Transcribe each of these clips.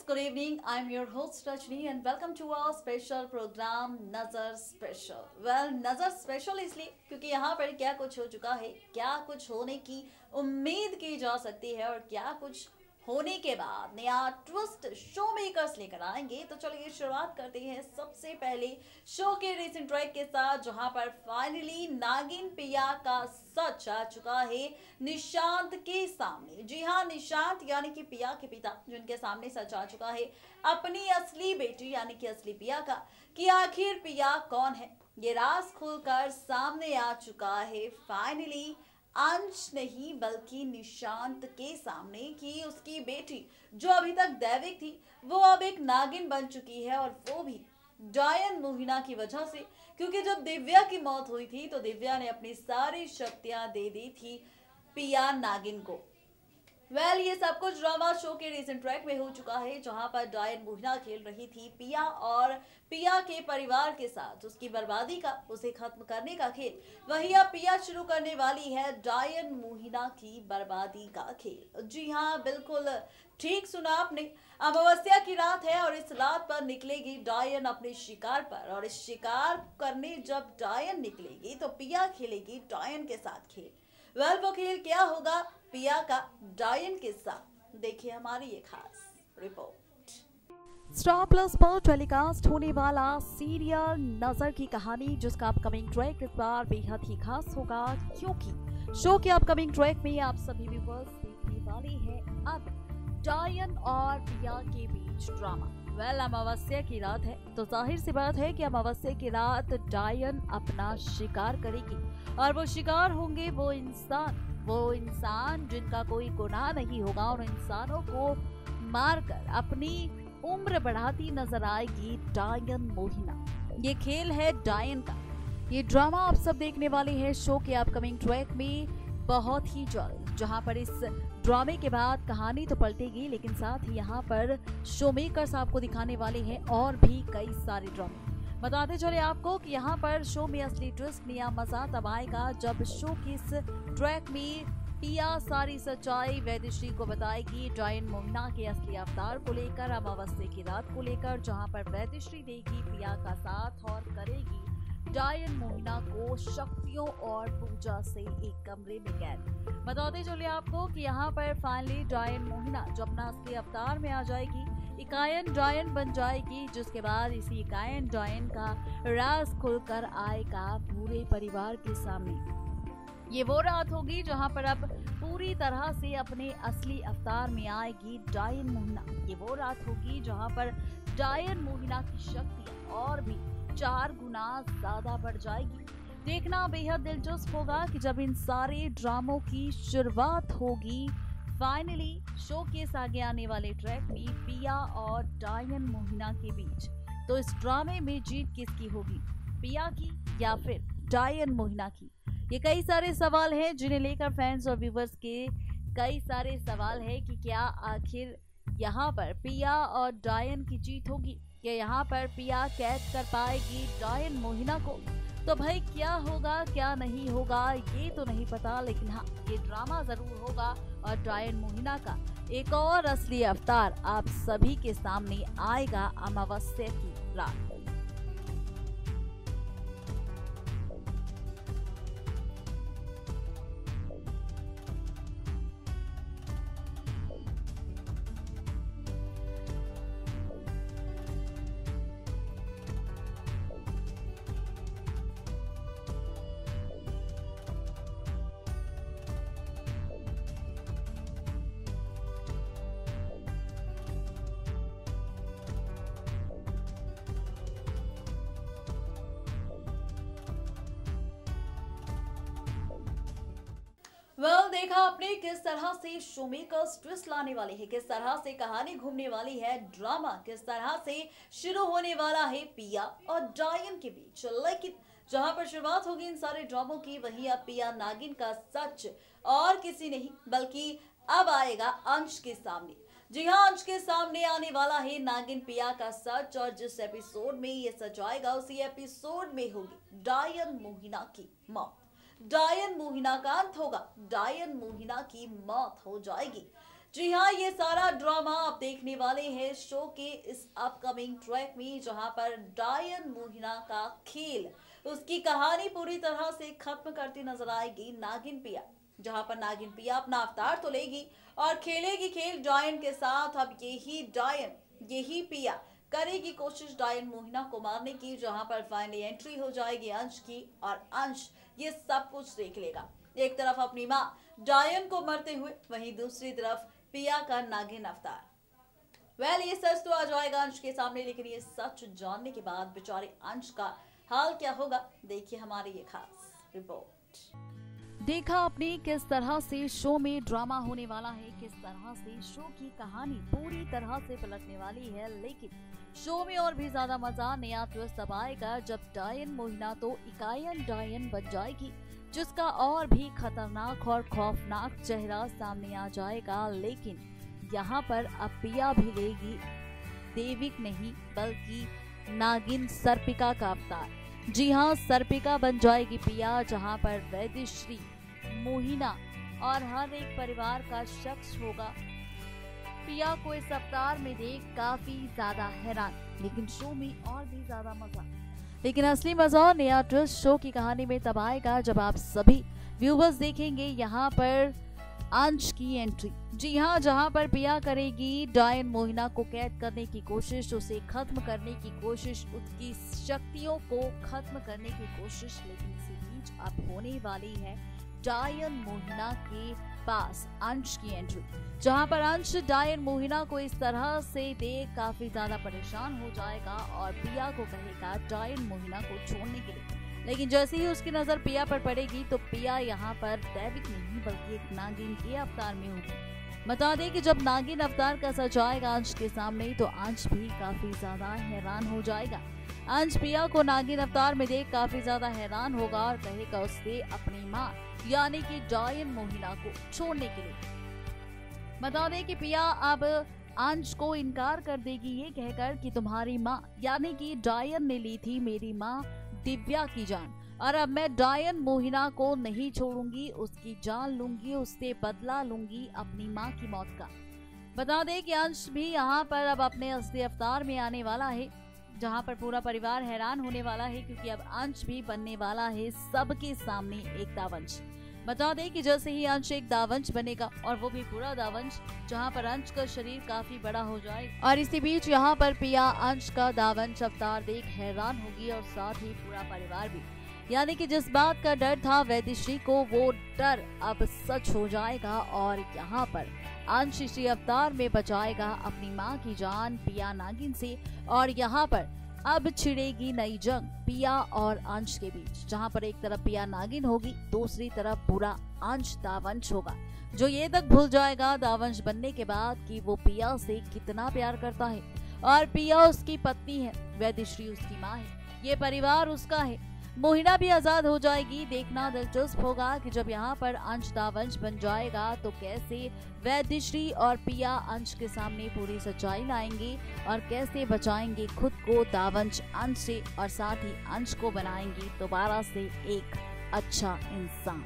good evening. I'm your host Rajni and welcome to our special program नजर special. नजर special इसलिए क्योंकि यहाँ पर क्या कुछ हो चुका है, क्या कुछ होने की उम्मीद की जा सकती है और क्या कुछ होने के बाद नया ट्विस्ट शो मेकर्स लेकर आएंगे। तो चलिए शुरुआत करते हैं सबसे पहले शो के रिसेंट ट्रैक के साथ, जहां पर फाइनली नागिन पिया का सच आ चुका है निशांत के सामने। जी हाँ, निशांत यानी कि पिया के पिता जिनके सामने सच आ चुका है अपनी असली बेटी यानी कि असली पिया का, कि आखिर पिया कौन है ये राज खुलकर सामने आ चुका है फाइनली। अंश नहीं बल्कि निशांत के सामने कि उसकी बेटी जो अभी तक दैविक थी वो अब एक नागिन बन चुकी है, और वो भी डायन मोहिना की वजह से। क्योंकि जब दिव्या की मौत हुई थी तो दिव्या ने अपनी सारी शक्तियां दे दी थी पिया नागिन को। ये सब कुछ ड्रामा शो के रिसेंट ट्रैक में हो चुका है, जहां पर डायन मोहिना खेल रही थी पिया और पिया के परिवार के साथ उसकी बर्बादी का, उसे खत्म करने का खेल। वहीं अब पिया शुरू करने वाली है डायन मोहिना की बर्बादी का खेल। जी हाँ, बिल्कुल ठीक सुना आपने। अमावस्या की रात है और इस रात पर निकलेगी डायन अपने शिकार पर, और इस शिकार करने जब डायन निकलेगी तो पिया खेलेगी डायन के साथ खेल। वो खेल क्या होगा पिया का डायन के साथ, देखिए हमारी ये खास रिपोर्ट। स्टार प्लस पर टेलीकास्ट होने वाला सीरियल नजर की कहानी, जिसका अपकमिंग ट्रैक इस बार बेहद ही खास होगा, क्योंकि शो के अपकमिंग ट्रैक में आप सभी व्यूअर्स देखने वाले हैं अब डायन और पिया के बीच ड्रामा। अमावस्या की रात है तो जाहिर सी बात है कि अमावस्या की रात डायन अपना शिकार करेगी, और वो शिकार होंगे वो इंसान जिनका कोई गुनाह नहीं होगा। और इंसानों को मारकर अपनी उम्र बढ़ाती नजर आएगी डायन मोहिना। ये खेल है डायन का, ये ड्रामा आप सब देखने वाले हैं शो के अपकमिंग ट्रैक में बहुत ही जल्द, जहां पर इस ड्रामे के बाद कहानी तो पलटेगी, लेकिन साथ ही यहाँ पर शो मेकर्स आपको दिखाने वाले हैं और भी कई सारे ड्रामे। बताते चले आपको कि यहाँ पर शो में असली ट्विस्ट नया मजा तब आएगा जब शो के इस ट्रैक में पिया सारी सच्चाई वैदेश्री को बताएगी डायन मोहिना के असली अवतार को लेकर, अमावस्या की रात को लेकर, जहाँ पर वैदेश्री देगी पिया का साथ और करेगी डायन मोहिना को शक्तियों और पूजा से एक कमरे में कैद। बताते चले आपको कि यहाँ पर फाइनली डायन मोहिना जो अपना असली अवतार में आ जाएगी, इकायन डायन बन जाएगी, जिसके बाद इसी इकायन डायन का राज खुलकर आएगा पूरे परिवार के सामने। ये वो रात होगी जहां पर अब पूरी तरह से अपने असली अवतार में आएगी डायन मोहिना। ये वो रात होगी जहां पर डायन मोहिना की शक्तियां और भी 4 गुना ज्यादा बढ़ जाएगी। देखना बेहद दिलचस्प होगा कि जब इन सारे ड्रामों की शुरुआत होगी फाइनली शो के आगे आने वाले ट्रैक में पिया और डायन मोहिना के बीच, तो इस ड्रामे में जीत किसकी होगी, पिया की या फिर डायन मोहिना की? ये कई सारे सवाल हैं जिन्हें लेकर फैंस और व्यूवर्स के कई सारे सवाल हैं कि क्या आखिर यहाँ पर पिया और डायन की जीत होगी, या यहाँ पर पिया कैद कर पाएगी डायन मोहिना को? तो भाई क्या होगा क्या नहीं होगा ये तो नहीं पता, लेकिन हाँ ये ड्रामा जरूर होगा और डायन मोहिना का एक और असली अवतार आप सभी के सामने आएगा अमावस्या की रात। देखा आपने किस तरह से शो मेकर्स ट्विस्ट लाने वाले हैं, किस तरह से कहानी घूमने वाली है, ड्रामा किस तरह से शुरू होने वाला है पिया और डायन के बीच। लेकिन जहां पर शुरुआत होगी इन सारे ड्रामों की, वही अब पिया नागिन का सच और किसी नहीं बल्कि अब आएगा अंश के सामने। जी हाँ, अंश के सामने आने वाला है नागिन पिया का सच, और जिस एपिसोड में ये सच आएगा उसी एपिसोड में होगी डायन मोहिना की मौत। डायन मोहिना का अंत होगा, डायन मोहिना की मौत हो जाएगी। जी हाँ, ये सारा ड्रामा आप देखने वाले हैं शो के इस अपकमिंग ट्रैक में, जहां पर डायन मोहिना का खेल, उसकी कहानी पूरी तरह से खत्म करती नजर आएगी नागिन पिया। जहां पर नागिन पिया अपना अवतार तो लेगी और खेलेगी खेल डायन के साथ। अब यही डायन, यही पिया करेगी कोशिश डायन मोहिना को मारने की, जहां पर फाइनली एंट्री हो जाएगी अंश की और अंश ये सब कुछ देख लेगा। एक तरफ अपनी माँ डायन को मरते हुए, वहीं दूसरी तरफ पिया का नागिन अवतार। ये सच तो आ जाएगा अंश के सामने, लेकिन ये सच जानने के बाद बेचारे अंश का हाल क्या होगा, देखिए हमारी ये खास रिपोर्ट। देखा आपने किस तरह से शो में ड्रामा होने वाला है, किस तरह से शो की कहानी पूरी तरह से पलटने वाली है। लेकिन शो में और भी ज्यादा मजा, नया ट्विस्ट तब आएगा जब डायन मोहिना तो इकायन डायन बन जाएगी, जिसका और भी खतरनाक और खौफनाक चेहरा सामने आ जाएगा। लेकिन यहाँ पर अब पिया भी लेगी देविक नहीं बल्कि नागिन सर्पिका का अवतार। जी हाँ, सर्पिका बन जाएगी पिया, जहाँ पर वैद्यश्री, मोहिना और हर एक परिवार का शख्स होगा पिया को इस अवतार में देख काफी ज्यादा हैरान। लेकिन शो में और भी ज्यादा मजा, लेकिन असली मजा और नया ट्विस्ट शो की कहानी में तब आएगा जब आप सभी व्यूवर्स देखेंगे यहाँ पर अंश की एंट्री। जी हाँ, जहाँ पर पिया करेगी डायन मोहिना को कैद करने की कोशिश, उसे खत्म करने की कोशिश, उसकी शक्तियों को खत्म करने की कोशिश। लेकिन इसी बीच अब होने वाली है डायन मोहिना के पास अंश की एंट्री, जहाँ पर अंश डायन मोहिना को इस तरह से देख काफी ज्यादा परेशान हो जाएगा और पिया को कहेगा डायन मोहिना को छोड़ने के लिए। लेकिन जैसे ही उसकी नजर पिया पर पड़ेगी तो पिया यहाँ पर दैविक नहीं बल्कि एक नागिन के अवतार में होगी। बता दें कि जब नागिन अवतार का सच आएगा अंश के सामने तो अंश भी काफी ज्यादा हैरान हो जाएगा। अंश पिया को नागिन अवतार में देख काफी ज्यादा हैरान होगा और कहेगा उससे अपनी माँ यानी कि डायन मोहिना को छोड़ने के लिए। बता दें कि पिया अब अंश को इनकार कर देगी ये कहकर कि तुम्हारी माँ यानी कि डायन ने ली थी मेरी माँ दिव्या की जान, और अब मैं डायन मोहिना को नहीं छोड़ूंगी, उसकी जान लूंगी, उससे बदला लूंगी अपनी माँ की मौत का। बता दें कि अंश भी यहाँ पर अब अपने असली अवतार में आने वाला है, जहाँ पर पूरा परिवार हैरान होने वाला है क्योंकि अब अंश भी बनने वाला है सबके सामने एक दावंश। बता दें कि जैसे ही अंश एक दावंश बनेगा और वो भी पूरा दावंश, जहाँ पर अंश का शरीर काफी बड़ा हो जाए, और इसी बीच यहाँ पर पिया अंश का दावंश अवतार देख हैरान होगी और साथ ही पूरा परिवार भी। यानी कि जिस बात का डर था वैद्यश्री को, वो डर अब सच हो जाएगा और यहाँ पर अंश इसी अवतार में बचाएगा अपनी माँ की जान पिया नागिन से। और यहाँ पर अब छिड़ेगी नई जंग पिया और अंश के बीच, जहाँ पर एक तरफ पिया नागिन होगी, दूसरी तरफ पूरा अंश दावंश होगा, जो ये तक भूल जाएगा दावंश बनने के बाद कि वो पिया से कितना प्यार करता है और पिया उसकी पत्नी है, वैद्यश्री उसकी माँ है, ये परिवार उसका है। मोहिना भी आजाद हो जाएगी। देखना दिलचस्प होगा कि जब यहाँ पर अंश दावंश बन जाएगा तो कैसे वैद्यश्री और पिया अंश के सामने पूरी सच्चाई लाएंगे और कैसे बचाएंगे खुद को दावंश अंश से, और साथ ही अंश को बनाएंगे दोबारा से एक अच्छा इंसान।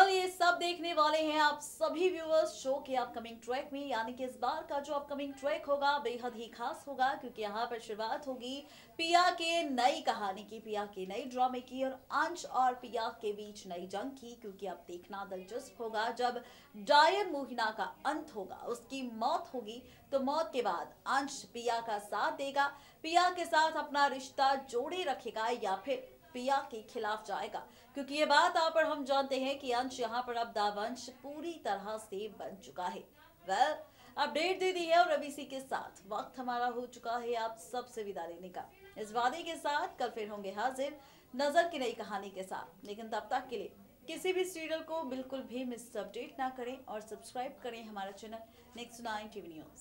ये सब देखने वाले हैं आप सभी व्यूअर्स शो के अपकमिंग ट्रैक में। यानी कि इस बार का जो अपकमिंग ट्रैक होगा बेहद ही खास होगा, क्योंकि यहाँ पर शुरुआत होगी पिया के नई कहानी की, पिया के नई ड्रामे की, और अंश और पिया के बीच नई जंग की। क्योंकि अब देखना दिलचस्प होगा जब डायन मोहिना का अंत होगा, उसकी मौत होगी, तो मौत के बाद अंश पिया का साथ देगा, पिया के साथ अपना रिश्ता जोड़े रखेगा या फिर पिया के खिलाफ जाएगा। क्योंकि ये बात आप और हम जानते हैं कि अंश यहाँ पर अब दावंश पूरी तरह से बन चुका है। अपडेट दे दी है और अब इसी के साथ वक्त हमारा हो चुका है आप सबसे विदा लेने का। इस वादे के साथ कल फिर होंगे हाजिर नजर की नई कहानी के साथ। लेकिन तब तक के लिए किसी भी सीरियल को बिल्कुल भी मिस अपडेट ना करें और सब्सक्राइब करें हमारा चैनल नेक्स्ट 9 टीवी न्यूज।